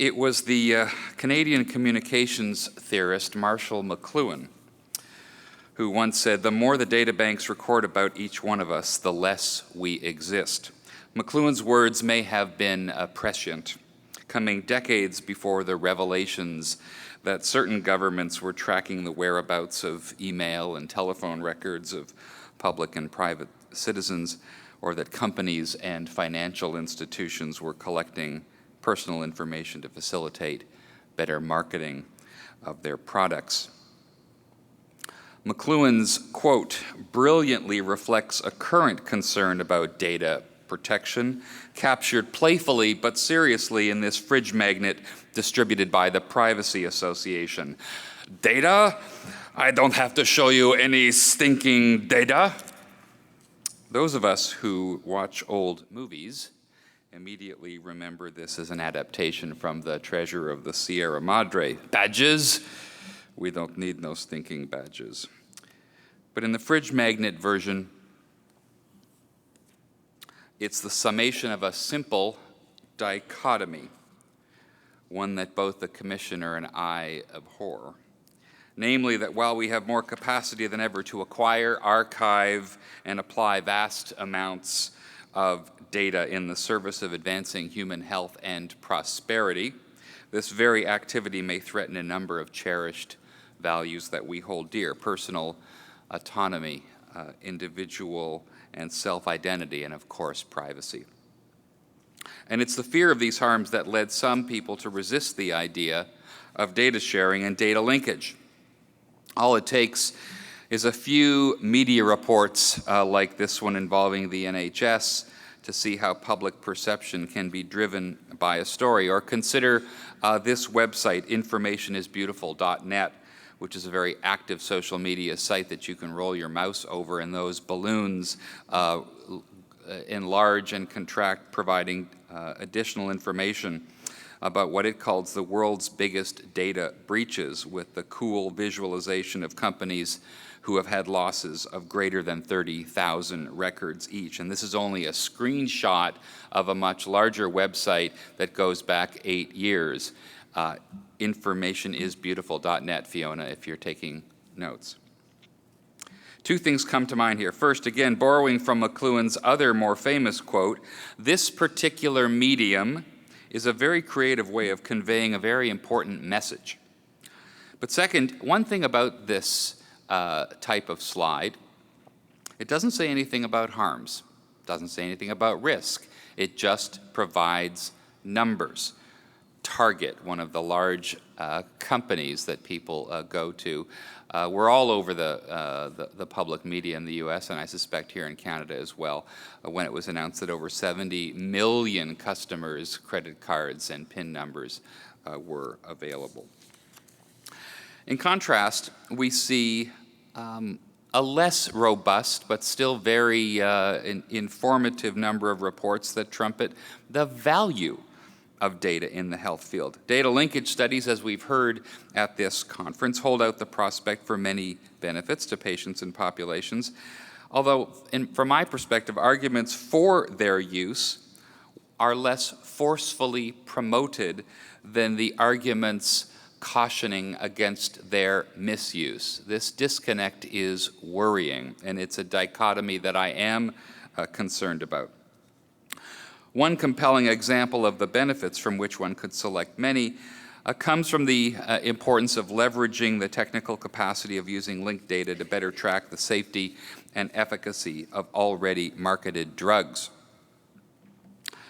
It was the Canadian communications theorist Marshall McLuhan who once said, "The more the databanks record about each one of us, the less we exist." McLuhan's words may have been prescient, coming decades before the revelations that certain governments were tracking the whereabouts of email and telephone records of public and private citizens, or that companies and financial institutions were collecting personal information to facilitate better marketing of their products. McLuhan's quote brilliantly reflects a current concern about data protection, captured playfully but seriously in this fridge magnet distributed by the Privacy Association. Data? I don't have to show you any stinking data. Those of us who watch old movies immediately remember this as an adaptation from The Treasure of the Sierra Madre. Badges? We don't need no stinking badges. But in the fridge magnet version, it's the summation of a simple dichotomy, one that both the Commissioner and I abhor. Namely, that while we have more capacity than ever to acquire, archive, and apply vast amounts of data in the service of advancing human health and prosperity, this very activity may threaten a number of cherished values that we hold dear: personal autonomy, individual and self-identity, and of course, privacy. And it's the fear of these harms that led some people to resist the idea of data sharing and data linkage. All it takes is a few media reports like this one involving the NHS to see how public perception can be driven by a story. Or consider this website, informationisbeautiful.net, which is a very active social media site that you can roll your mouse over, and those balloons enlarge and contract, providing additional information about what it calls the world's biggest data breaches, with the cool visualization of companies who have had losses of greater than 30,000 records each. And this is only a screenshot of a much larger website that goes back 8 years. Informationisbeautiful.net, Fiona, if you're taking notes. Two things come to mind here. First, again, borrowing from McLuhan's other more famous quote, this particular medium is a very creative way of conveying a very important message. But second, one thing about this type of slide, it doesn't say anything about harms, doesn't say anything about risk. It just provides numbers. Target, one of the large companies that people go to, we're all over the public media in the US, and I suspect here in Canada as well, when it was announced that over 70 million customers' credit cards and PIN numbers were available. In contrast, we see a less robust but still very informative number of reports that trumpet the value of data in the health field. Data linkage studies, as we've heard at this conference, hold out the prospect for many benefits to patients and populations, although from my perspective, arguments for their use are less forcefully promoted than the arguments cautioning against their misuse. This disconnect is worrying, and it's a dichotomy that I am concerned about. One compelling example of the benefits, from which one could select many, comes from the importance of leveraging the technical capacity of using linked data to better track the safety and efficacy of already marketed drugs.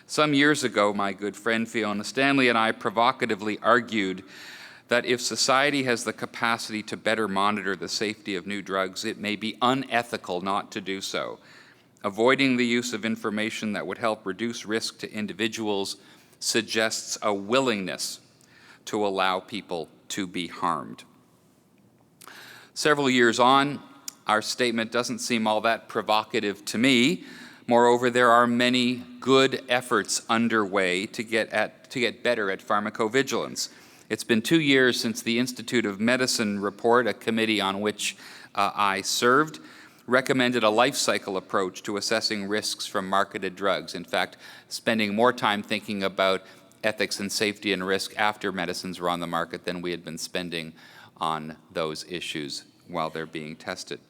Some years ago, my good friend Fiona Stanley and I provocatively argued that if society has the capacity to better monitor the safety of new drugs, it may be unethical not to do so. Avoiding the use of information that would help reduce risk to individuals suggests a willingness to allow people to be harmed. Several years on, our statement doesn't seem all that provocative to me. Moreover, there are many good efforts underway to get better at pharmacovigilance. It's been 2 years since the Institute of Medicine report, a committee on which I served, recommended a life cycle approach to assessing risks from marketed drugs. In fact, spending more time thinking about ethics and safety and risk after medicines were on the market than we had been spending on those issues while they're being tested.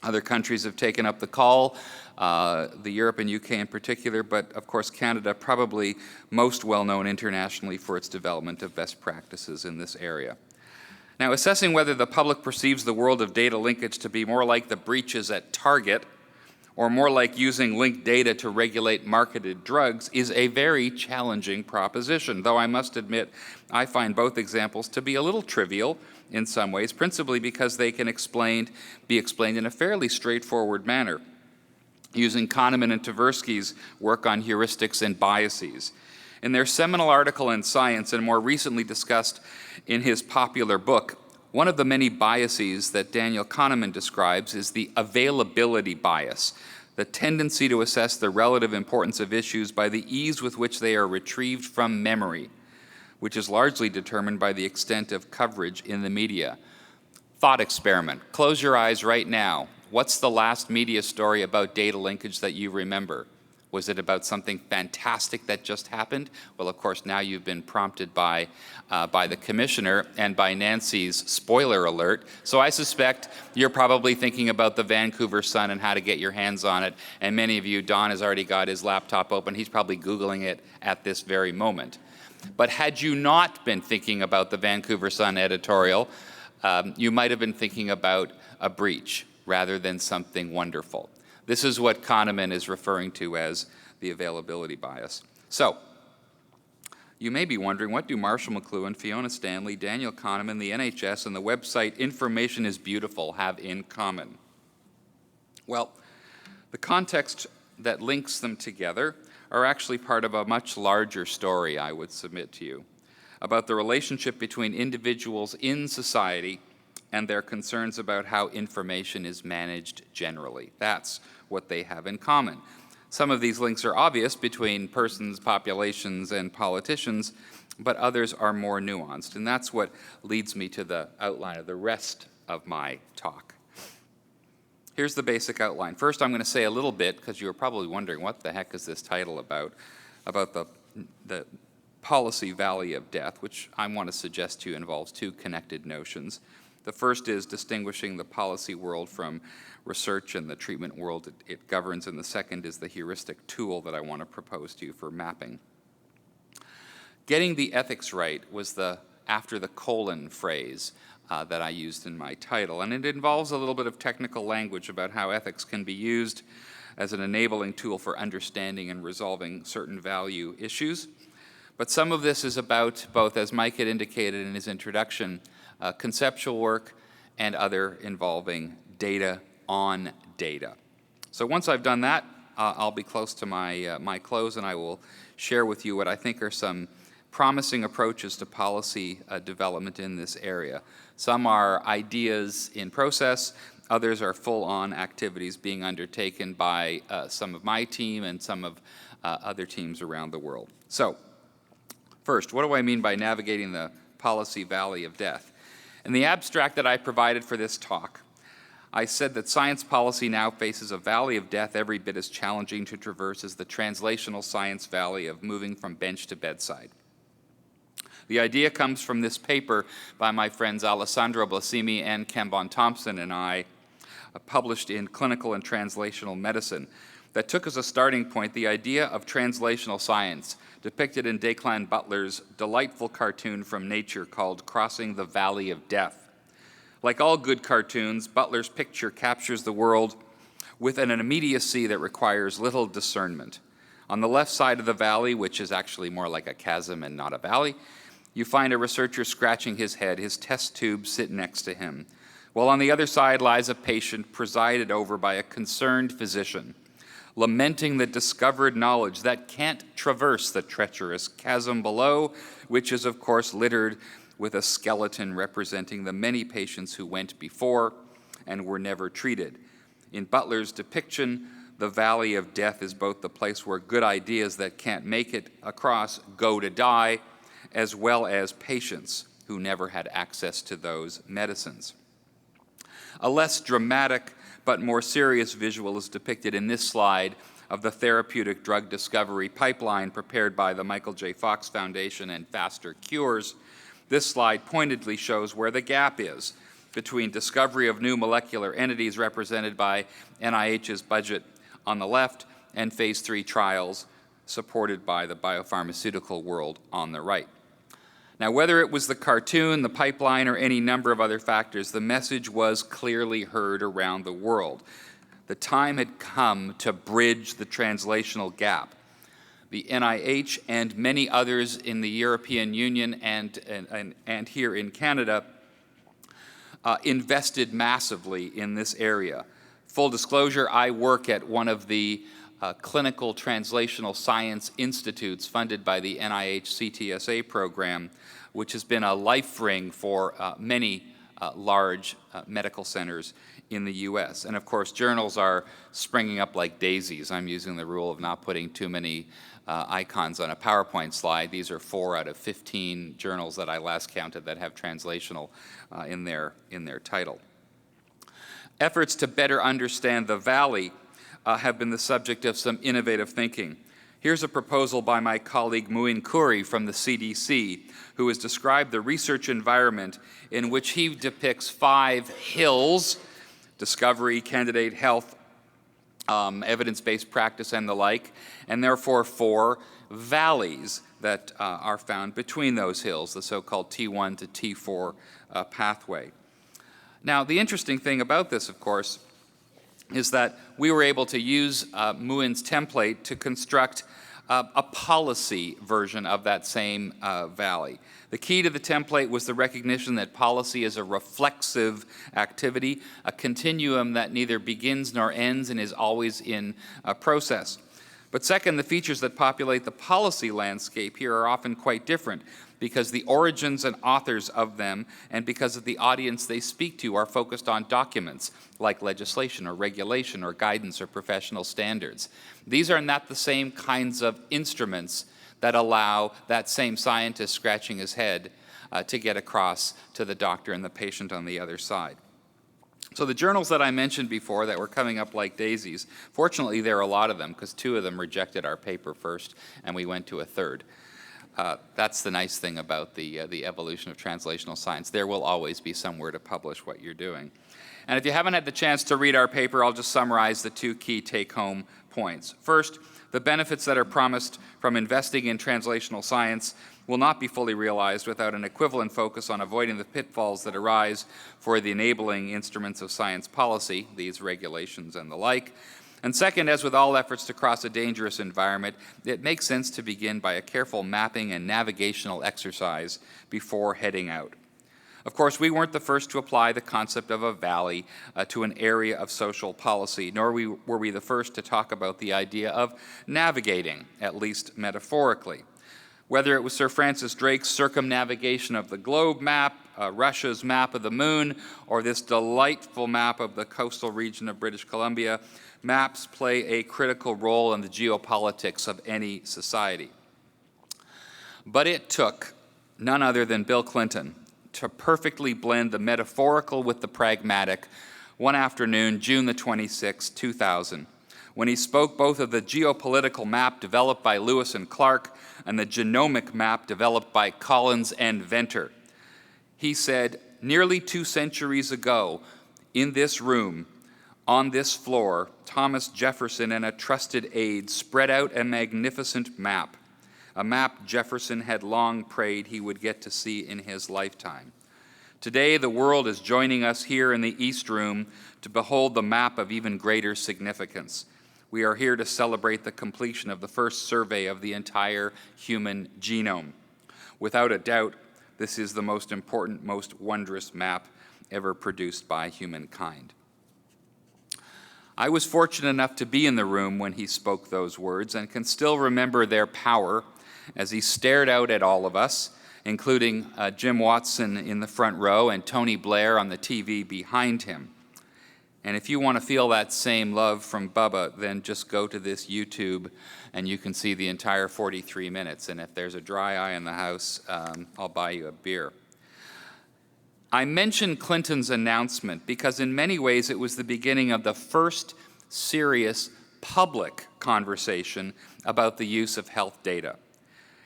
Other countries have taken up the call, the Europe and UK in particular, but of course Canada probably most well known internationally for its development of best practices in this area. Now, assessing whether the public perceives the world of data linkage to be more like the breaches at Target or more like using linked data to regulate marketed drugs is a very challenging proposition, though I must admit I find both examples to be a little trivial in some ways, principally because they can be explained in a fairly straightforward manner, using Kahneman and Tversky's work on heuristics and biases. In their seminal article in Science, and more recently discussed in his popular book, one of the many biases that Daniel Kahneman describes is the availability bias, the tendency to assess the relative importance of issues by the ease with which they are retrieved from memory, which is largely determined by the extent of coverage in the media. Thought experiment. Close your eyes right now. What's the last media story about data linkage that you remember? Was it about something fantastic that just happened? Well, of course, now you've been prompted by the commissioner and by Nancy's spoiler alert. So I suspect you're probably thinking about the Vancouver Sun and how to get your hands on it. And many of you, Don has already got his laptop open. He's probably Googling it at this very moment. But had you not been thinking about the Vancouver Sun editorial, you might have been thinking about a breach rather than something wonderful. This is what Kahneman is referring to as the availability bias. So, you may be wondering, what do Marshall McLuhan, Fiona Stanley, Daniel Kahneman, the NHS, and the website Information is Beautiful have in common? Well, the context that links them together are actually part of a much larger story, I would submit to you, about the relationship between individuals in society and their concerns about how information is managed generally. That's what they have in common. Some of these links are obvious between persons, populations, and politicians, but others are more nuanced, and that's what leads me to the outline of the rest of my talk. Here's the basic outline. First, I'm going to say a little bit, because you were probably wondering, what the heck is this title about the policy valley of death, which I want to suggest to you involves two connected notions. The first is distinguishing the policy world from research and the treatment world it governs, and the second is the heuristic tool that I want to propose to you for mapping. Getting the ethics right was the after the colon phrase that I used in my title, and it involves a little bit of technical language about how ethics can be used as an enabling tool for understanding and resolving certain value issues. But some of this is about both, as Mike had indicated in his introduction, conceptual work and other involving data on data. So once I've done that, I'll be close to my close, and I will share with you what I think are some promising approaches to policy development in this area. Some are ideas in process, others are full-on activities being undertaken by some of my team and some of other teams around the world. So, first, what do I mean by navigating the policy valley of death? In the abstract that I provided for this talk, I said that science policy now faces a valley of death every bit as challenging to traverse as the translational science valley of moving from bench to bedside. The idea comes from this paper by my friends Alessandro Blasimi and Kambon Thompson and I, published in Clinical and Translational Medicine, that took as a starting point the idea of translational science, depicted in Declan Butler's delightful cartoon from Nature called Crossing the Valley of Death. Like all good cartoons, Butler's picture captures the world with an immediacy that requires little discernment. On the left side of the valley, which is actually more like a chasm and not a valley, you find a researcher scratching his head, his test tube sit next to him, while on the other side lies a patient presided over by a concerned physician, lamenting the discovered knowledge that can't traverse the treacherous chasm below, which is, of course, littered with a skeleton representing the many patients who went before and were never treated. In Butler's depiction, the valley of death is both the place where good ideas that can't make it across go to die, as well as patients who never had access to those medicines. A less dramatic but more serious visual is depicted in this slide of the therapeutic drug discovery pipeline prepared by the Michael J. Fox Foundation and Faster Cures, this slide pointedly shows where the gap is between discovery of new molecular entities represented by NIH's budget on the left and phase 3 trials supported by the biopharmaceutical world on the right. Now, whether it was the cartoon, the pipeline, or any number of other factors, the message was clearly heard around the world. The time had come to bridge the translational gap. The NIH and many others in the European Union and here in Canada invested massively in this area. Full disclosure, I work at one of the clinical translational science institutes funded by the NIH CTSA program, which has been a life ring for many large medical centers in the US. And of course, journals are springing up like daisies. I'm using the rule of not putting too many icons on a PowerPoint slide. These are 4 out of 15 journals that I last counted that have translational in their title. Efforts to better understand the Valley have been the subject of some innovative thinking. Here's a proposal by my colleague Muin Khoury from the CDC, who has described the research environment in which he depicts 5 hills: discovery, candidate health, evidence-based practice, and the like, and therefore 4 valleys that are found between those hills, the so-called T1 to T4 pathway. Now, the interesting thing about this, of course, is that we were able to use Muin's template to construct a policy version of that same valley. The key to the template was the recognition that policy is a reflexive activity, a continuum that neither begins nor ends and is always in process. But second, the features that populate the policy landscape here are often quite different, because the origins and authors of them and because of the audience they speak to are focused on documents like legislation or regulation or guidance or professional standards. These are not the same kinds of instruments that allow that same scientist scratching his head to get across to the doctor and the patient on the other side. So the journals that I mentioned before that were coming up like daisies, fortunately there are a lot of them because 2 of them rejected our paper first and we went to a third. That's the nice thing about the evolution of translational science. There will always be somewhere to publish what you're doing. And if you haven't had the chance to read our paper, I'll just summarize the 2 key take-home points. First, the benefits that are promised from investing in translational science will not be fully realized without an equivalent focus on avoiding the pitfalls that arise for the enabling instruments of science policy, these regulations and the like. And second, as with all efforts to cross a dangerous environment, it makes sense to begin by a careful mapping and navigational exercise before heading out. Of course, we weren't the first to apply the concept of a valley to an area of social policy, nor were we the first to talk about the idea of navigating, at least metaphorically. Whether it was Sir Francis Drake's circumnavigation of the globe map, Russia's map of the moon, or this delightful map of the coastal region of British Columbia, maps play a critical role in the geopolitics of any society. But it took none other than Bill Clinton to perfectly blend the metaphorical with the pragmatic one afternoon, June the 26th, 2000, when he spoke both of the geopolitical map developed by Lewis and Clark and the genomic map developed by Collins and Venter. He said, nearly 2 centuries ago, in this room, on this floor, Thomas Jefferson and a trusted aide spread out a magnificent map, a map Jefferson had long prayed he would get to see in his lifetime. Today, the world is joining us here in the East Room to behold the map of even greater significance. We are here to celebrate the completion of the first survey of the entire human genome. Without a doubt, this is the most important, most wondrous map ever produced by humankind. I was fortunate enough to be in the room when he spoke those words and can still remember their power as he stared out at all of us, including Jim Watson in the front row and Tony Blair on the TV behind him. And if you want to feel that same love from Bubba, then just go to this YouTube and you can see the entire 43 minutes. And if there's a dry eye in the house, I'll buy you a beer. I mention Clinton's announcement because in many ways it was the beginning of the first serious public conversation about the use of health data.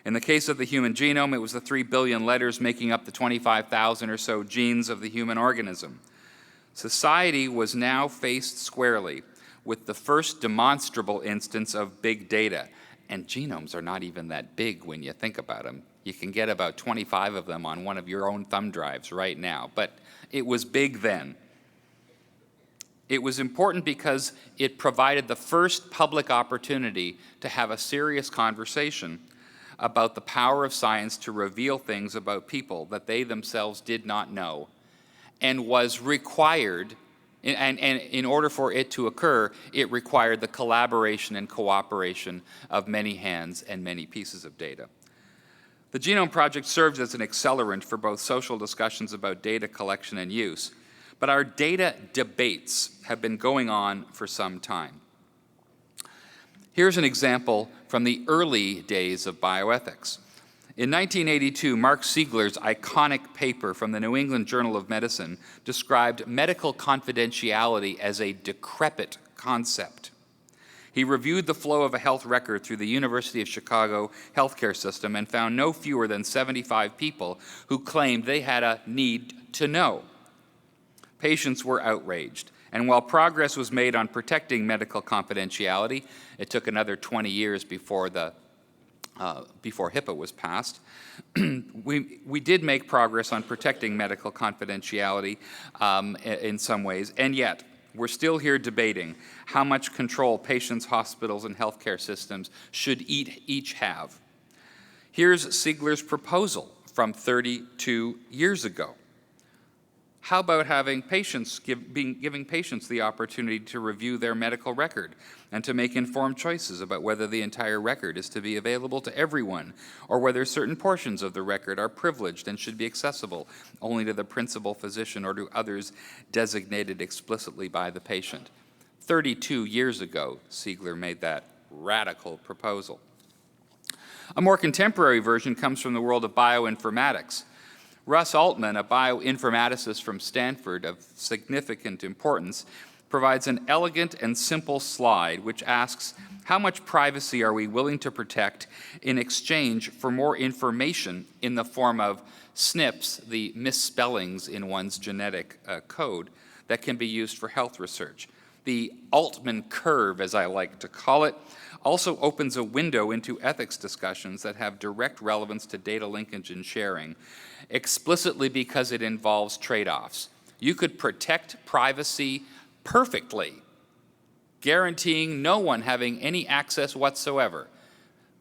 In the case of the human genome, it was the 3 billion letters making up the 25,000 or so genes of the human organism. Society was now faced squarely with the first demonstrable instance of big data. And genomes are not even that big when you think about them. You can get about 25 of them on one of your own thumb drives right now. But it was big then. It was important because it provided the first public opportunity to have a serious conversation about the power of science to reveal things about people that they themselves did not know, and was required, and in order for it to occur, it required the collaboration and cooperation of many hands and many pieces of data. The Genome Project serves as an accelerant for both social discussions about data collection and use, but our data debates have been going on for some time. Here's an example from the early days of bioethics. In 1982, Mark Siegler's iconic paper from the New England Journal of Medicine described medical confidentiality as a decrepit concept. He reviewed the flow of a health record through the University of Chicago healthcare system and found no fewer than 75 people who claimed they had a need to know. Patients were outraged. And while progress was made on protecting medical confidentiality, it took another 20 years before HIPAA was passed. we did make progress on protecting medical confidentiality in some ways, and yet we're still here debating how much control patients, hospitals, and healthcare systems should each have. Here's Siegler's proposal from 32 years ago. How about having patients, giving patients the opportunity to review their medical record and to make informed choices about whether the entire record is to be available to everyone, or whether certain portions of the record are privileged and should be accessible only to the principal physician or to others designated explicitly by the patient. 32 years ago, Siegler made that radical proposal. A more contemporary version comes from the world of bioinformatics. Russ Altman, a bioinformaticist from Stanford of significant importance, provides an elegant and simple slide which asks, how much privacy are we willing to protect in exchange for more information in the form of SNPs, the misspellings in one's genetic code, that can be used for health research? The Altman curve, as I like to call it, also opens a window into ethics discussions that have direct relevance to data linkage and sharing, explicitly because it involves trade-offs. You could protect privacy perfectly, guaranteeing no one having any access whatsoever.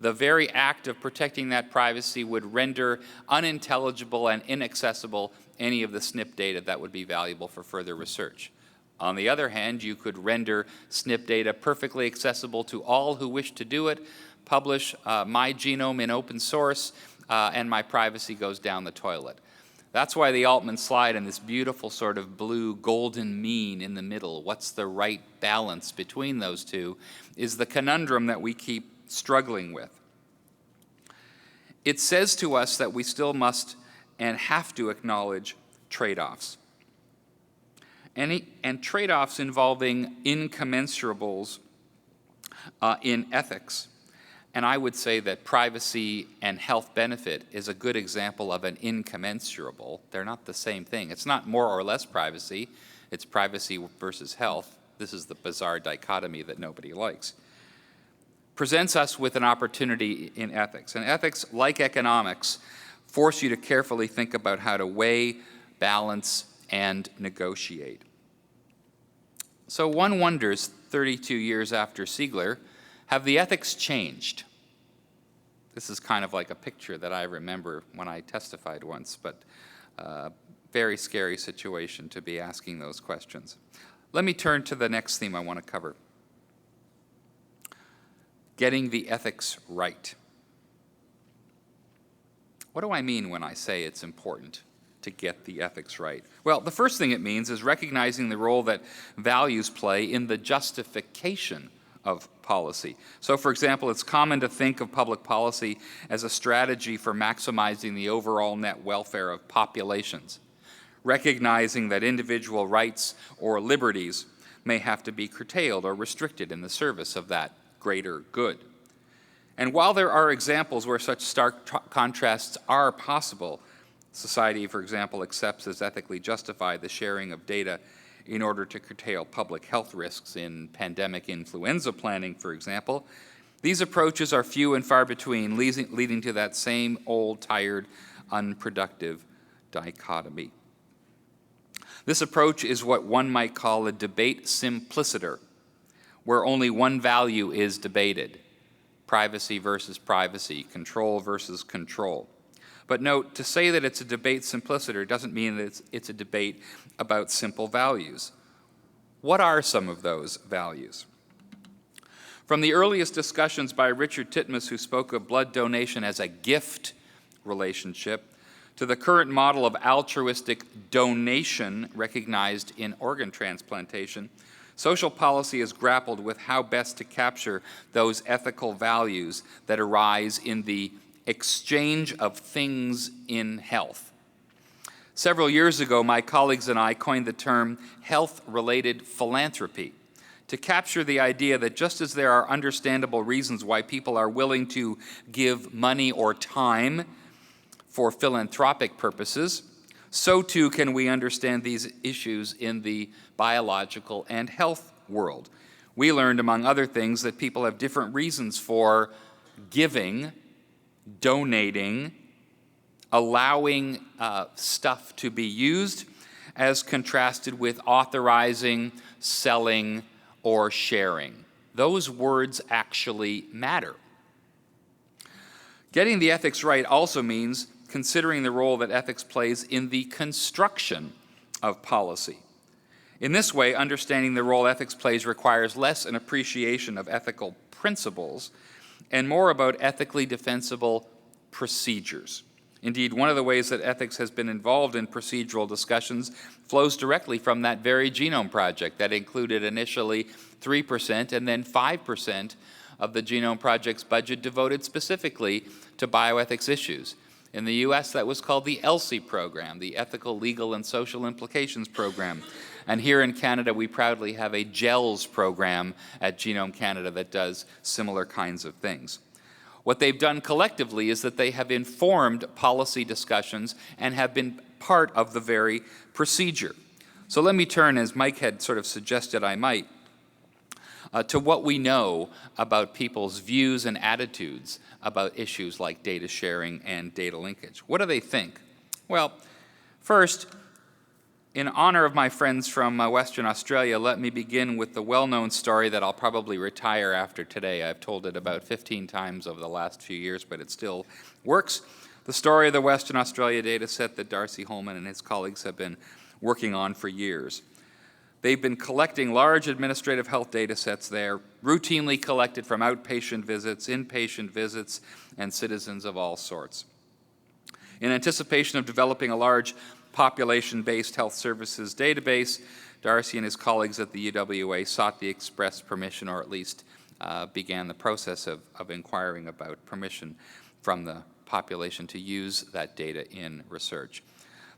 The very act of protecting that privacy would render unintelligible and inaccessible any of the SNP data that would be valuable for further research. On the other hand, you could render SNP data perfectly accessible to all who wish to do it, publish my genome in open source, and my privacy goes down the toilet. That's why the Altman slide and this beautiful sort of blue golden mean in the middle, what's the right balance between those two, is the conundrum that we keep struggling with. It says to us that we still must and have to acknowledge trade-offs. And trade-offs involving incommensurables in ethics. And I would say that privacy and health benefit is a good example of an incommensurable. They're not the same thing. It's not more or less privacy. It's privacy versus health. This is the bizarre dichotomy that nobody likes. Presents us with an opportunity in ethics. And ethics, like economics, force you to carefully think about how to weigh, balance, and negotiate. So one wonders, 32 years after Siegler, have the ethics changed? This is kind of like a picture that I remember when I testified once, but very scary situation to be asking those questions. Let me turn to the next theme I want to cover. Getting the ethics right. What do I mean when I say it's important to get the ethics right? Well, the first thing it means is recognizing the role that values play in the justification of policy. So, for example, it's common to think of public policy as a strategy for maximizing the overall net welfare of populations, recognizing that individual rights or liberties may have to be curtailed or restricted in the service of that greater good. And while there are examples where such stark contrasts are possible, society, for example, accepts as ethically justified the sharing of data in order to curtail public health risks in pandemic influenza planning, for example, these approaches are few and far between, leading to that same old, tired, unproductive dichotomy. This approach is what one might call a debate simpliciter, where only one value is debated: privacy versus privacy, control versus control. But note, to say that it's a debate simpliciter doesn't mean that it's a debate about simple values. What are some of those values? From the earliest discussions by Richard Titmuss, who spoke of blood donation as a gift relationship, to the current model of altruistic donation recognized in organ transplantation, social policy has grappled with how best to capture those ethical values that arise in the exchange of things in health. Several years ago, my colleagues and I coined the term health-related philanthropy to capture the idea that just as there are understandable reasons why people are willing to give money or time for philanthropic purposes, so too can we understand these issues in the biological and health world. We learned, among other things, that people have different reasons for giving, donating, allowing stuff to be used, as contrasted with authorizing, selling, or sharing. Those words actually matter. Getting the ethics right also means considering the role that ethics plays in the construction of policy. In this way, understanding the role ethics plays requires less an appreciation of ethical principles and more about ethically defensible procedures. Indeed, one of the ways that ethics has been involved in procedural discussions flows directly from that very Genome Project that included initially 3% and then 5% of the Genome Project's budget devoted specifically to bioethics issues. In the US, that was called the ELSI program, the Ethical, Legal, and Social Implications program. And here in Canada, we proudly have a GELS program at Genome Canada that does similar kinds of things. What they've done collectively is that they have informed policy discussions and have been part of the very procedure. So let me turn, as Mike had sort of suggested I might, to what we know about people's views and attitudes about issues like data sharing and data linkage. What do they think? Well, first, in honor of my friends from Western Australia, let me begin with the well-known story that I'll probably retire after today. I've told it about 15 times over the last few years, but it still works. The story of the Western Australia dataset that Darcy Holman and his colleagues have been working on for years. They've been collecting large administrative health data sets there, routinely collected from outpatient visits, inpatient visits, and citizens of all sorts. In anticipation of developing a large population-based health services database, Darcy and his colleagues at the UWA sought the express permission, or at least began the process of inquiring about permission from the population to use that data in research.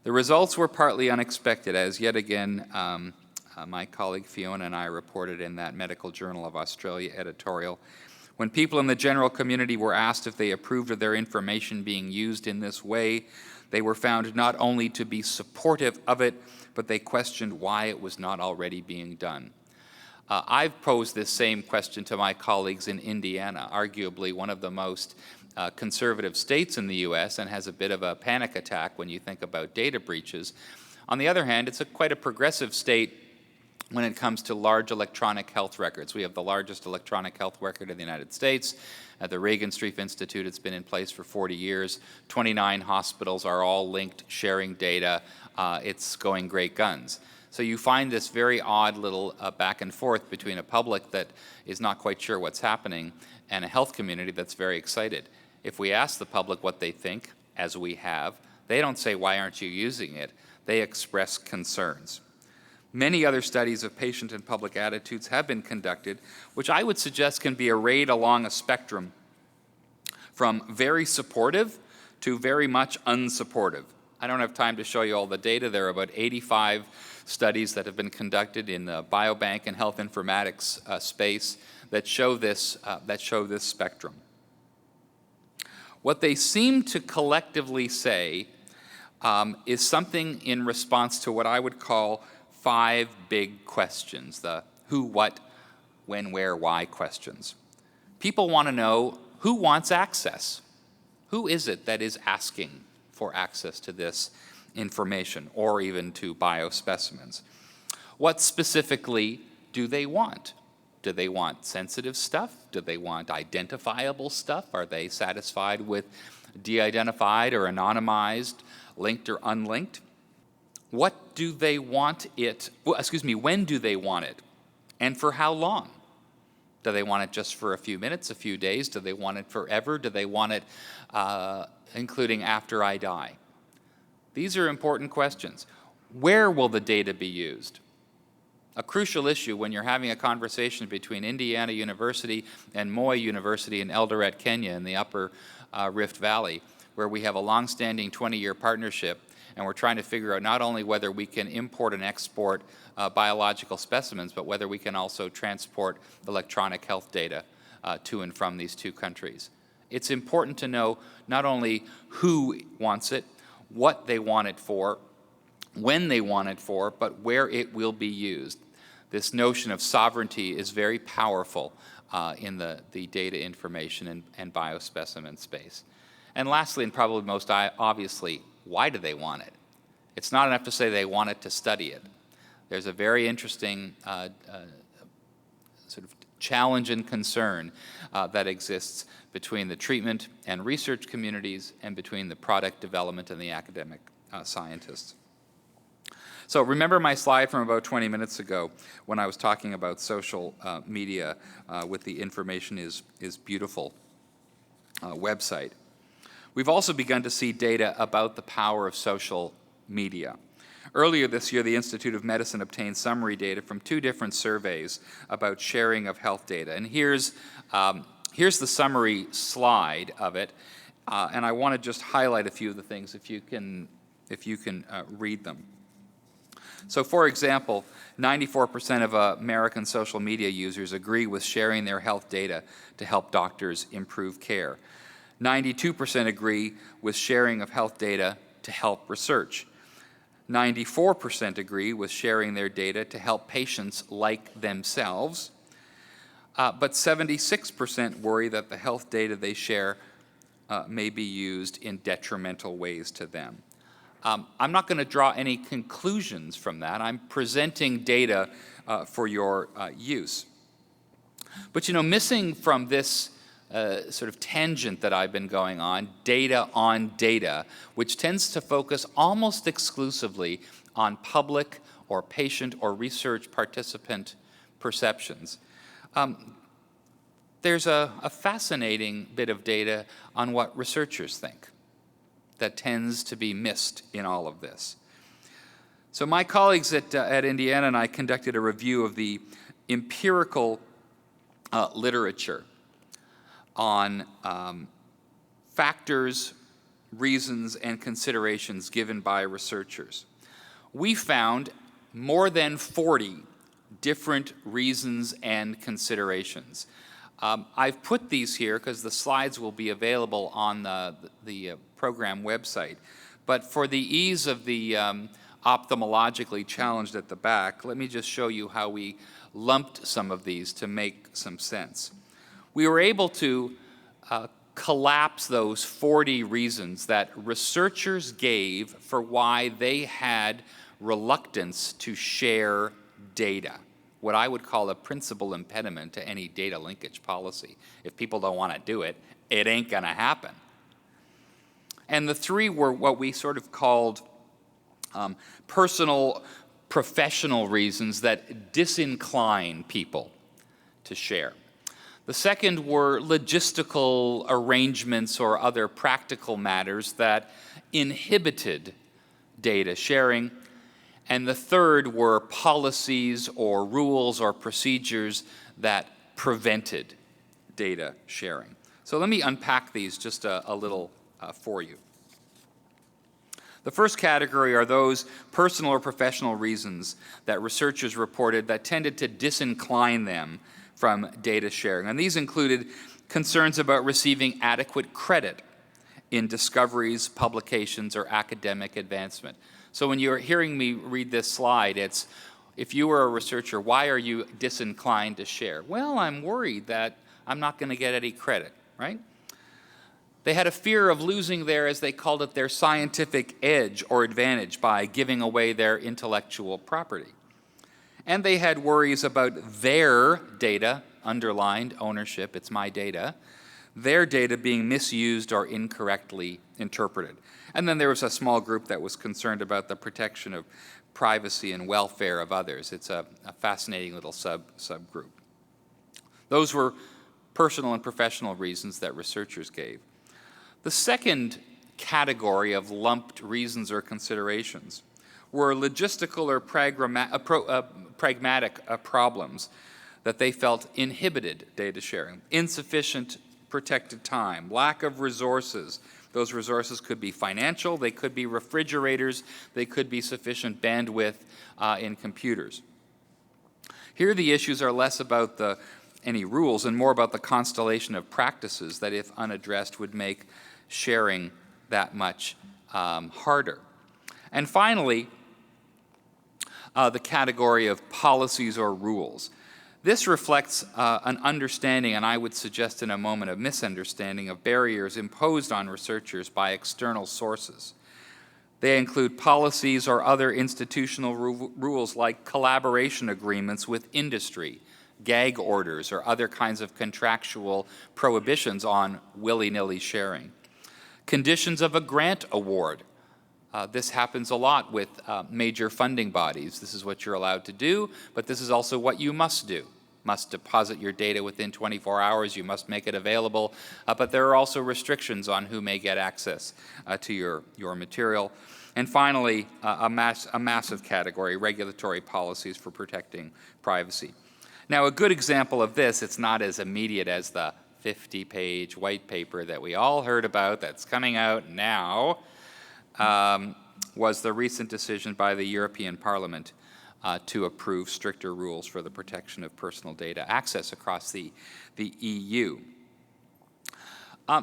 The results were partly unexpected, as yet again my colleague Fiona and I reported in that Medical Journal of Australia editorial. When people in the general community were asked if they approved of their information being used in this way, they were found not only to be supportive of it, but they questioned why it was not already being done. I've posed this same question to my colleagues in Indiana, arguably one of the most conservative states in the U.S. and has a bit of a panic attack when you think about data breaches. On the other hand, it's quite a progressive state when it comes to large electronic health records. We have the largest electronic health record in the United States. At the Reagan Street Institute, it's been in place for 40 years. 29 hospitals are all linked, sharing data. It's going great guns. So you find this very odd little back and forth between a public that is not quite sure what's happening and a health community that's very excited. If we ask the public what they think, as we have, they don't say, "Why aren't you using it?" They express concerns. Many other studies of patient and public attitudes have been conducted, which I would suggest can be arrayed along a spectrum from very supportive to very much unsupportive. I don't have time to show you all the data. There are about 85 studies that have been conducted in the biobank and health informatics space that show this spectrum. What they seem to collectively say is something in response to what I would call 5 big questions, the who, what, when, where, why questions. People want to know who wants access. Who is it that is asking for access to this information or even to biospecimens? What specifically do they want? Do they want sensitive stuff? Do they want identifiable stuff? Are they satisfied with de-identified or anonymized, linked or unlinked? What do they want it, when do they want it? And for how long? Do they want it just for a few minutes, a few days? Do they want it forever? Do they want it including after I die? These are important questions. Where will the data be used? A crucial issue when you're having a conversation between Indiana University and Moi University in Eldoret, Kenya in the upper Rift Valley, where we have a long-standing 20-year partnership, and we're trying to figure out not only whether we can import and export biological specimens, but whether we can also transport electronic health data to and from these 2 countries. It's important to know not only who wants it, what they want it for, when they want it for, but where it will be used. This notion of sovereignty is very powerful in the data information and biospecimen space. And lastly, and probably most obviously, why do they want it? It's not enough to say they want it to study it. There's a very interesting sort of challenge and concern that exists between the treatment and research communities and between the product development and the academic scientists. So remember my slide from about 20 minutes ago when I was talking about social media with the Information is Beautiful website. We've also begun to see data about the power of social media. Earlier this year, the Institute of Medicine obtained summary data from 2 different surveys about sharing of health data. And here's the summary slide of it, and I want to just highlight a few of the things if you can read them. So for example, 94% of American social media users agree with sharing their health data to help doctors improve care. 92% agree with sharing of health data to help research. 94% agree with sharing their data to help patients like themselves. But 76% worry that the health data they share may be used in detrimental ways to them. I'm not going to draw any conclusions from that. I'm presenting data for your use. But missing from this sort of tangent that I've been going on data, which tends to focus almost exclusively on public or patient or research participant perceptions. There's a fascinating bit of data on what researchers think that tends to be missed in all of this. So my colleagues at Indiana and I conducted a review of the empirical literature on factors, reasons, and considerations given by researchers. We found more than 40 different reasons and considerations. I've put these here because the slides will be available on the program website. But for the ease of the ophthalmologically challenged at the back, let me just show you how we lumped some of these to make some sense. We were able to collapse those 40 reasons that researchers gave for why they had reluctance to share data, what I would call a principal impediment to any data linkage policy. If people don't want to do it, it ain't going to happen. And the 3 were what we sort of called personal, professional reasons that disincline people to share. The second were logistical arrangements or other practical matters that inhibited data sharing. And the third were policies or rules or procedures that prevented data sharing. So let me unpack these just a little for you. The first category are those personal or professional reasons that researchers reported that tended to disincline them from data sharing. And these included concerns about receiving adequate credit in discoveries, publications, or academic advancement. So when you're hearing me read this slide, it's, if you were a researcher, why are you disinclined to share? Well, I'm worried that I'm not going to get any credit, right? They had a fear of losing their, as they called it, their scientific edge or advantage by giving away their intellectual property. And they had worries about their data, underlined ownership, it's my data, their data being misused or incorrectly interpreted. And then there was a small group that was concerned about the protection of privacy and welfare of others. It's a fascinating little subgroup. Those were personal and professional reasons that researchers gave. The second category of lumped reasons or considerations were logistical or pragmatic problems that they felt inhibited data sharing. Insufficient protected time, lack of resources. Those resources could be financial, they could be refrigerators, they could be sufficient bandwidth in computers. Here the issues are less about any rules and more about the constellation of practices that, if unaddressed, would make sharing that much harder. And finally, the category of policies or rules. This reflects an understanding, and I would suggest in a moment, a misunderstanding of barriers imposed on researchers by external sources. They include policies or other institutional rules like collaboration agreements with industry, gag orders, or other kinds of contractual prohibitions on willy-nilly sharing. Conditions of a grant award. This happens a lot with major funding bodies. This is what you're allowed to do, but this is also what you must do. Must deposit your data within 24 hours, you must make it available, but there are also restrictions on who may get access to your material. And finally, a massive category, regulatory policies for protecting privacy. Now, a good example of this, it's not as immediate as the 50-page white paper that we all heard about that's coming out now, was the recent decision by the European Parliament to approve stricter rules for the protection of personal data access across the EU.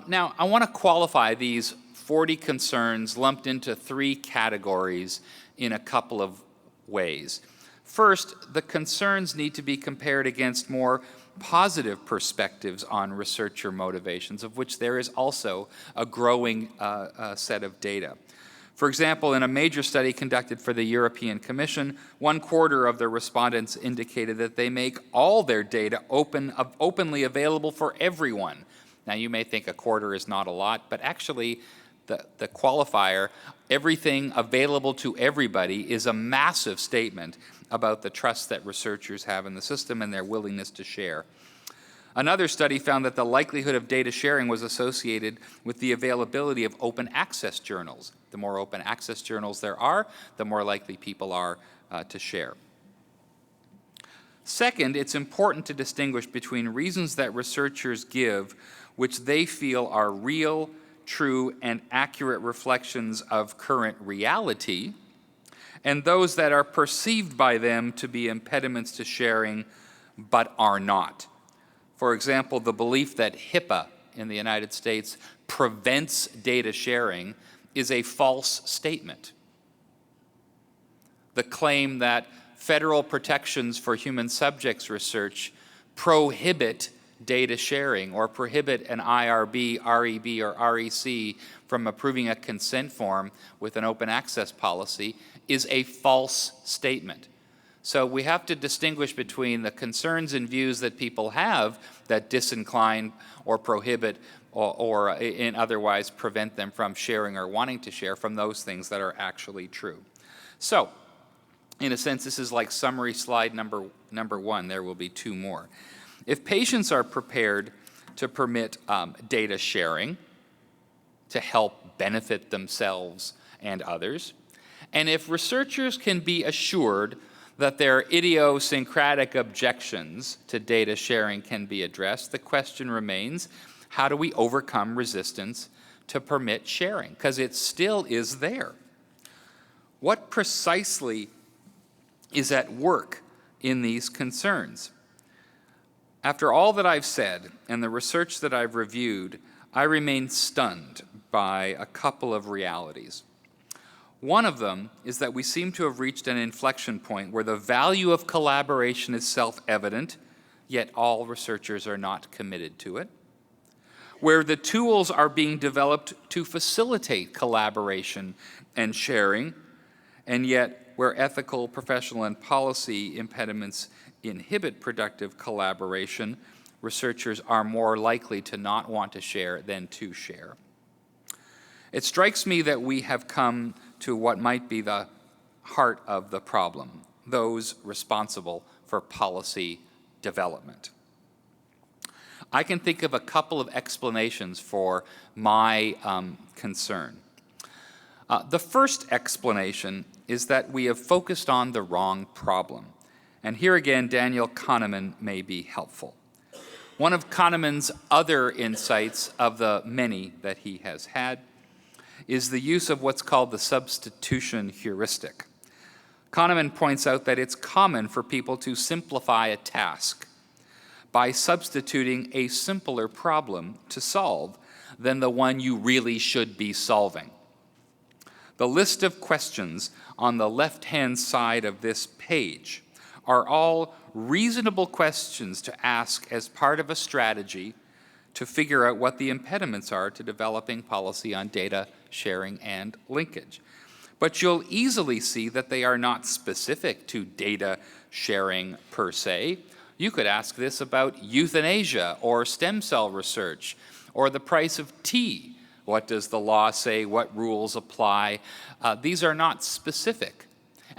Now, I want to qualify these 40 concerns lumped into 3 categories in a couple of ways. First, the concerns need to be compared against more positive perspectives on researcher motivations, of which there is also a growing set of data. For example, in a major study conducted for the European Commission, 1/4 of the respondents indicated that they make all their data openly available for everyone. Now, you may think 1/4 is not a lot, but actually the qualifier, everything available to everybody, is a massive statement about the trust that researchers have in the system and their willingness to share. Another study found that the likelihood of data sharing was associated with the availability of open access journals. The more open access journals there are, the more likely people are to share. Second, it's important to distinguish between reasons that researchers give which they feel are real, true, and accurate reflections of current reality, and those that are perceived by them to be impediments to sharing but are not. For example, the belief that HIPAA in the United States prevents data sharing is a false statement. The claim that federal protections for human subjects research prohibit data sharing or prohibit an IRB, REB, or REC from approving a consent form with an open access policy is a false statement. So we have to distinguish between the concerns and views that people have that disincline or prohibit or in otherwise prevent them from sharing or wanting to share from those things that are actually true. So, in a sense, this is like summary slide number 1. There will be 2 more. If patients are prepared to permit data sharing to help benefit themselves and others, and if researchers can be assured that their idiosyncratic objections to data sharing can be addressed, the question remains, how do we overcome resistance to permit sharing? Because it still is there. What precisely is at work in these concerns? After all that I've said and the research that I've reviewed, I remain stunned by a couple of realities. One of them is that we seem to have reached an inflection point where the value of collaboration is self-evident, yet all researchers are not committed to it. Where the tools are being developed to facilitate collaboration and sharing, and yet where ethical, professional, and policy impediments inhibit productive collaboration, researchers are more likely to not want to share than to share. It strikes me that we have come to what might be the heart of the problem, those responsible for policy development. I can think of a couple of explanations for my concern. The first explanation is that we have focused on the wrong problem. And here again, Daniel Kahneman may be helpful. One of Kahneman's other insights of the many that he has had is the use of what's called the substitution heuristic. Kahneman points out that it's common for people to simplify a task by substituting a simpler problem to solve than the one you really should be solving. The list of questions on the left-hand side of this page are all reasonable questions to ask as part of a strategy to figure out what the impediments are to developing policy on data sharing and linkage. But you'll easily see that they are not specific to data sharing per se. You could ask this about euthanasia or stem cell research or the price of tea. What does the law say? What rules apply? These are not specific.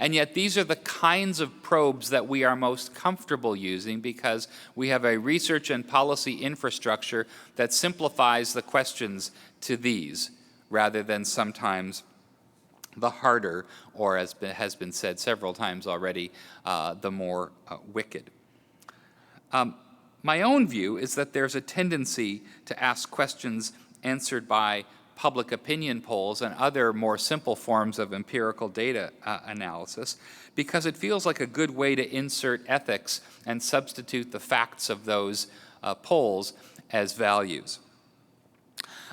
And yet these are the kinds of probes that we are most comfortable using because we have a research and policy infrastructure that simplifies the questions to these rather than sometimes the harder, or as has been said several times already, the more wicked. My own view is that there's a tendency to ask questions answered by public opinion polls and other more simple forms of empirical data analysis because it feels like a good way to insert ethics and substitute the facts of those polls as values.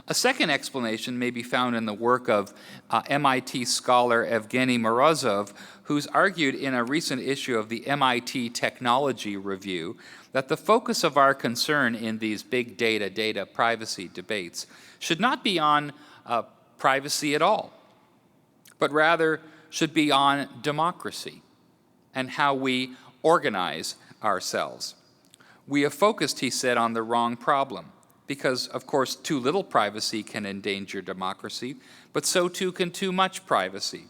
A second explanation may be found in the work of MIT scholar Evgeny Morozov, who's argued in a recent issue of the MIT Technology Review that the focus of our concern in these big data privacy debates should not be on privacy at all, but rather should be on democracy and how we organize ourselves. We have focused, he said, on the wrong problem because, of course, too little privacy can endanger democracy, but so too can too much privacy.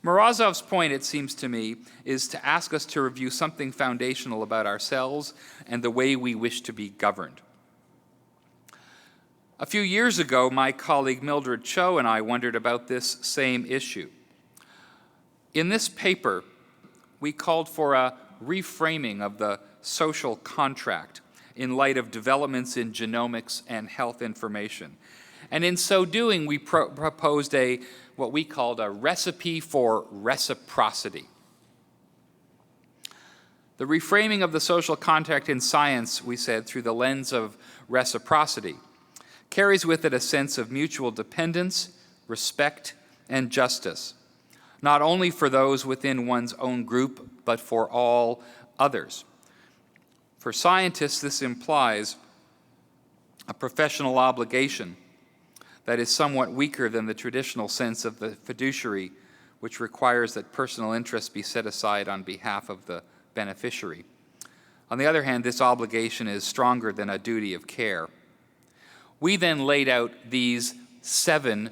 Morozov's point, it seems to me, is to ask us to review something foundational about ourselves and the way we wish to be governed. A few years ago, my colleague Mildred Cho and I wondered about this same issue. In this paper, we called for a reframing of the social contract in light of developments in genomics and health information. And in so doing, we proposed what we called a recipe for reciprocity. The reframing of the social contract in science, we said, through the lens of reciprocity, carries with it a sense of mutual dependence, respect, and justice, not only for those within one's own group, but for all others. For scientists, this implies a professional obligation that is somewhat weaker than the traditional sense of the fiduciary, which requires that personal interests be set aside on behalf of the beneficiary. On the other hand, this obligation is stronger than a duty of care. We then laid out these 7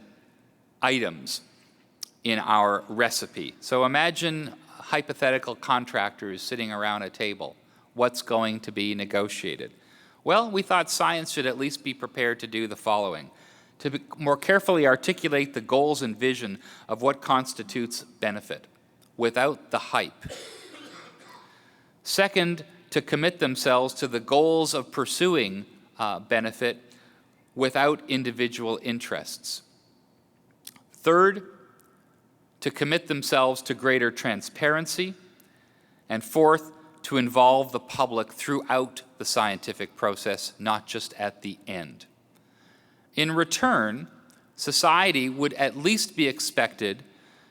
items in our recipe. So imagine hypothetical contractors sitting around a table. What's going to be negotiated? Well, we thought science should at least be prepared to do the following: to more carefully articulate the goals and vision of what constitutes benefit, without the hype. Second, to commit themselves to the goals of pursuing benefit without individual interests. Third, to commit themselves to greater transparency, and fourth, to involve the public throughout the scientific process, not just at the end. In return, society would at least be expected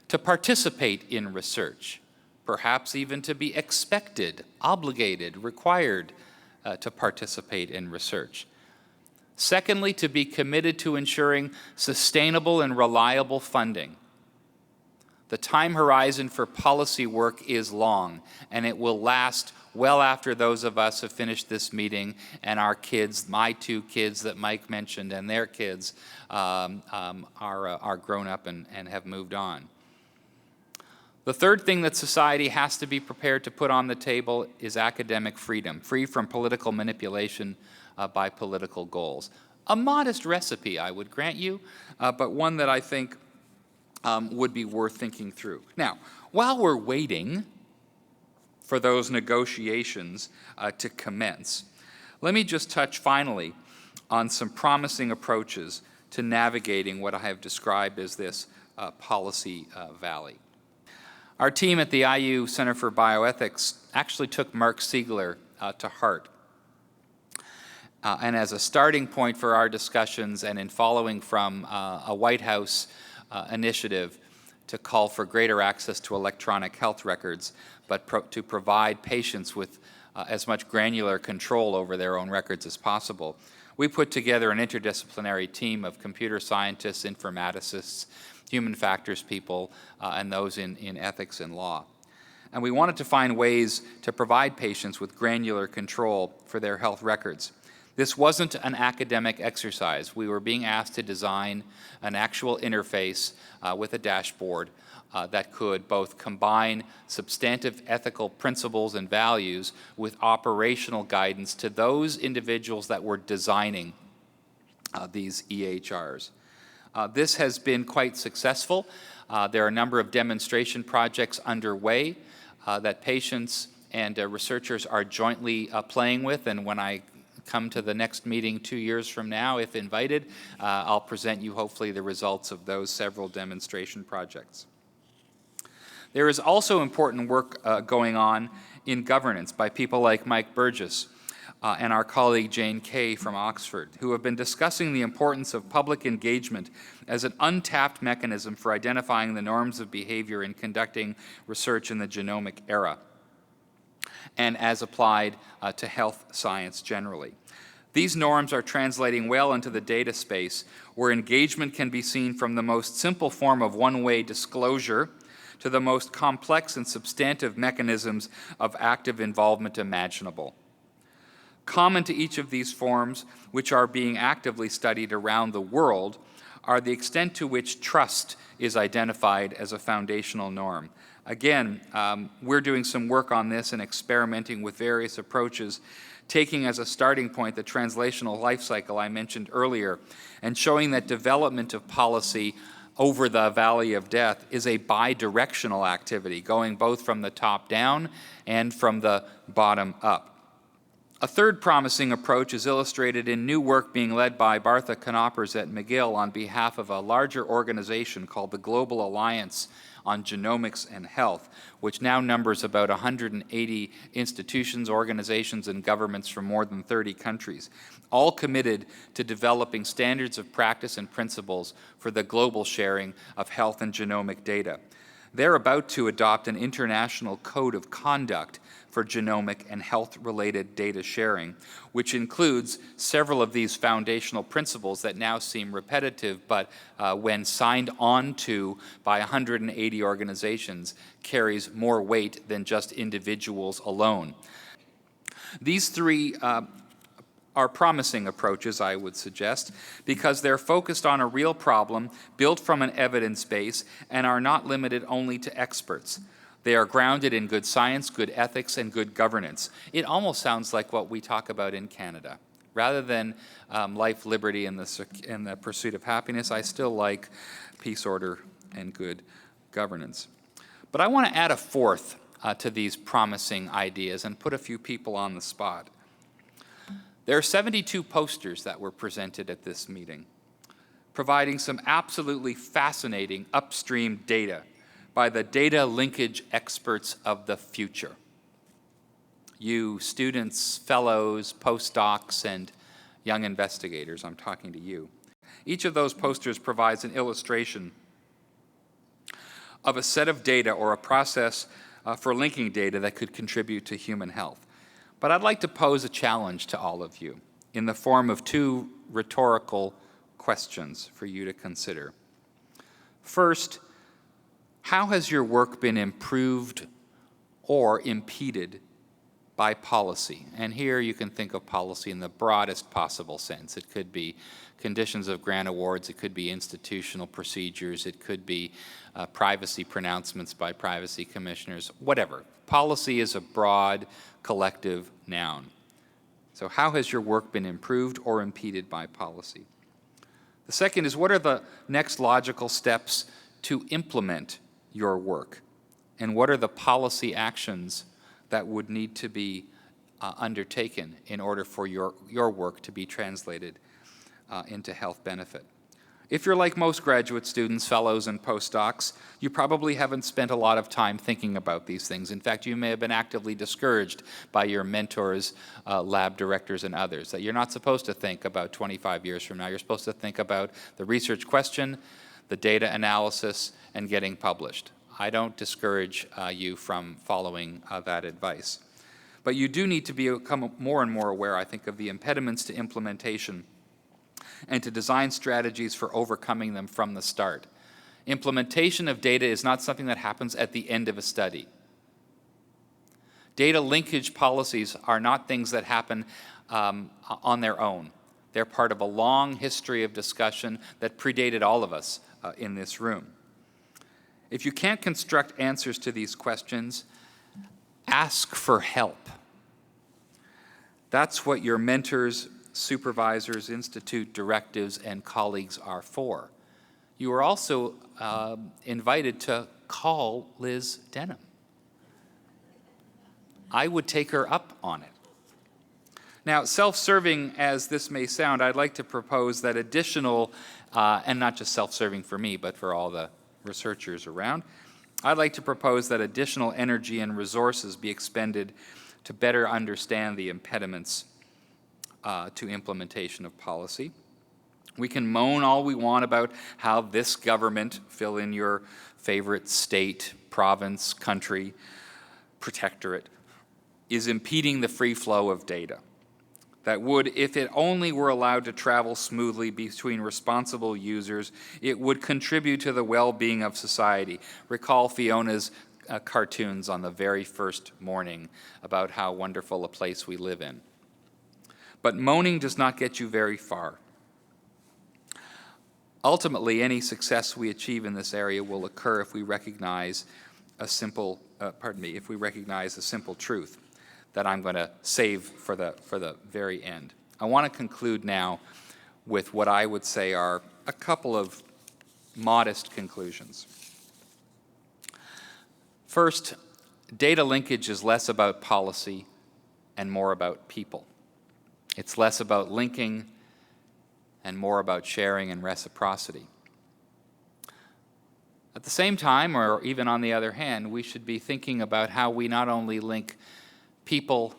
to participate in research, perhaps even to be expected, obligated, required to participate in research. Secondly, to be committed to ensuring sustainable and reliable funding. The time horizon for policy work is long, and it will last well after those of us have finished this meeting and our kids, my two kids that Mike mentioned, and their kids are grown up and have moved on. The third thing that society has to be prepared to put on the table is academic freedom, free from political manipulation by political goals. A modest recipe, I would grant you, but one that I think would be worth thinking through. Now, while we're waiting for those negotiations to commence, let me just touch finally on some promising approaches to navigating what I have described as this policy valley. Our team at the IU Center for Bioethics actually took Mark Siegler to heart. And as a starting point for our discussions and in following from a White House initiative to call for greater access to electronic health records, but to provide patients with as much granular control over their own records as possible, we put together an interdisciplinary team of computer scientists, informaticists, human factors people, and those in ethics and law. And we wanted to find ways to provide patients with granular control for their health records. This wasn't an academic exercise. We were being asked to design an actual interface with a dashboard that could both combine substantive ethical principles and values with operational guidance to those individuals that were designing these EHRs. This has been quite successful. There are a number of demonstration projects underway that patients and researchers are jointly playing with, and when I come to the next meeting 2 years from now, if invited, I'll present you hopefully the results of those several demonstration projects. There is also important work going on in governance by people like Mike Burgess and our colleague Jane Kay from Oxford, who have been discussing the importance of public engagement as an untapped mechanism for identifying the norms of behavior in conducting research in the genomic era, and as applied to health science generally. These norms are translating well into the data space, where engagement can be seen from the most simple form of one-way disclosure to the most complex and substantive mechanisms of active involvement imaginable. Common to each of these forms, which are being actively studied around the world, are the extent to which trust is identified as a foundational norm. Again, we're doing some work on this and experimenting with various approaches, taking as a starting point the translational life cycle I mentioned earlier, and showing that development of policy over the valley of death is a bidirectional activity, going both from the top down and from the bottom up. A third promising approach is illustrated in new work being led by Bartha Knoppers at McGill on behalf of a larger organization called the Global Alliance on Genomics and Health, which now numbers about 180 institutions, organizations, and governments from more than 30 countries, all committed to developing standards of practice and principles for the global sharing of health and genomic data. They're about to adopt an international code of conduct for genomic and health-related data sharing, which includes several of these foundational principles that now seem repetitive, but when signed on to by 180 organizations, carries more weight than just individuals alone. These three are promising approaches, I would suggest, because they're focused on a real problem, built from an evidence base, and are not limited only to experts. They are grounded in good science, good ethics, and good governance. It almost sounds like what we talk about in Canada. Rather than life, liberty, and the pursuit of happiness, I still like peace, order, and good governance. But I want to add a fourth to these promising ideas and put a few people on the spot. There are 72 posters that were presented at this meeting, providing some absolutely fascinating upstream data by the data linkage experts of the future. You students, fellows, postdocs, and young investigators, I'm talking to you. Each of those posters provides an illustration of a set of data or a process for linking data that could contribute to human health. But I'd like to pose a challenge to all of you in the form of two rhetorical questions for you to consider. First, how has your work been improved or impeded by policy? And here you can think of policy in the broadest possible sense. It could be conditions of grant awards, it could be institutional procedures, it could be privacy pronouncements by privacy commissioners, whatever. Policy is a broad collective noun. So how has your work been improved or impeded by policy? The second is, what are the next logical steps to implement your work? And what are the policy actions that would need to be undertaken in order for your work to be translated into health benefit? If you're like most graduate students, fellows, and postdocs, you probably haven't spent a lot of time thinking about these things. In fact, you may have been actively discouraged by your mentors, lab directors, and others, that you're not supposed to think about 25 years from now. You're supposed to think about the research question, the data analysis, and getting published. I don't discourage you from following that advice. But you do need to become more and more aware, I think, of the impediments to implementation and to design strategies for overcoming them from the start. Implementation of data is not something that happens at the end of a study. Data linkage policies are not things that happen on their own. They're part of a long history of discussion that predated all of us in this room. If you can't construct answers to these questions, ask for help. That's what your mentors, supervisors, institute directives, and colleagues are for. You are also invited to call Liz Denham. I would take her up on it. Now, self-serving as this may sound, I'd like to propose that additional, and not just self-serving for me, but for all the researchers around, I'd like to propose that additional energy and resources be expended to better understand the impediments to implementation of policy. We can moan all we want about how this government, fill in your favorite state, province, country, protectorate, is impeding the free flow of data. That would, if it only were allowed to travel smoothly between responsible users, it would contribute to the well-being of society. Recall Fiona's cartoons on the very first morning about how wonderful a place we live in. But moaning does not get you very far. Ultimately, any success we achieve in this area will occur if we recognize a simple, if we recognize a simple truth that I'm going to save for the very end. I want to conclude now with what I would say are a couple of modest conclusions. First, data linkage is less about policy and more about people. It's less about linking and more about sharing and reciprocity. At the same time, or even on the other hand, we should be thinking about how we not only link people,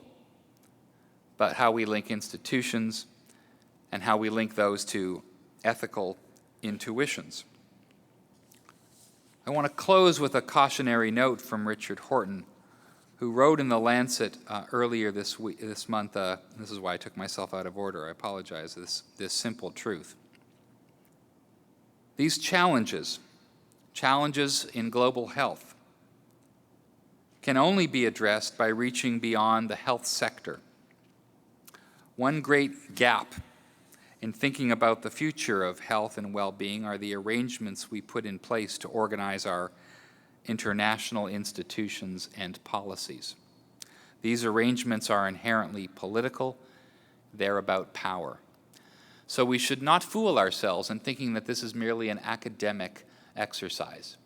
but how we link institutions and how we link those to ethical intuitions. I want to close with a cautionary note from Richard Horton, who wrote in The Lancet earlier this month, this is why I took myself out of order, I apologize, this simple truth. These challenges in global health, can only be addressed by reaching beyond the health sector. One great gap in thinking about the future of health and well-being are the arrangements we put in place to organize our international institutions and policies. These arrangements are inherently political. They're about power. So we should not fool ourselves in thinking that this is merely an academic exercise.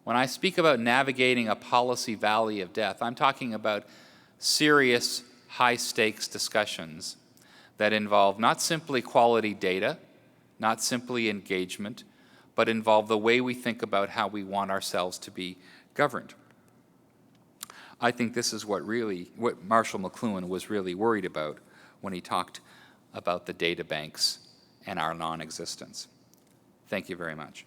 When I speak about navigating a policy valley of death, I'm talking about serious, high-stakes discussions that involve not simply quality data, not simply engagement, but involve the way we think about how we want ourselves to be governed. I think this is what Marshall McLuhan was really worried about when he talked about the data banks and our non-existence. Thank you very much.